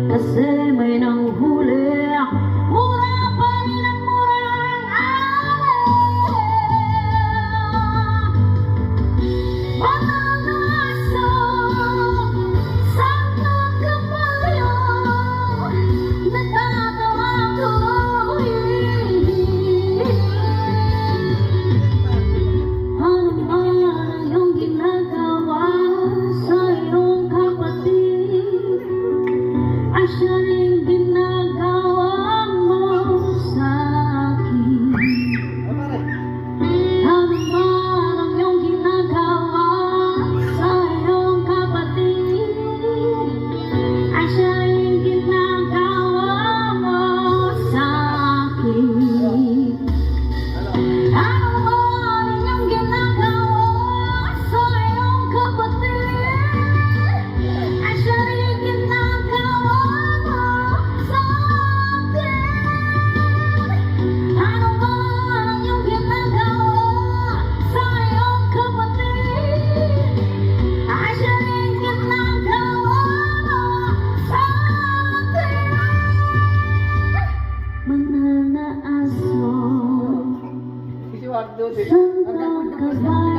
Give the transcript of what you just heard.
Kasi may nanghuli, mura pa rin ang murang batang na aso, santo kabayo, natatawa ko. Ano man ang iyong ginagawa sa iyong kapatid, siya rin ginagawa mo sa akin. Ano man ang iyong ginagawa sa iyong kapatid, ay siya rin ginagawa mo sa akin. Ano man ang iyong ginagawa sa iyong kapatid, ay siya rin ginagawa Santa Kabayo.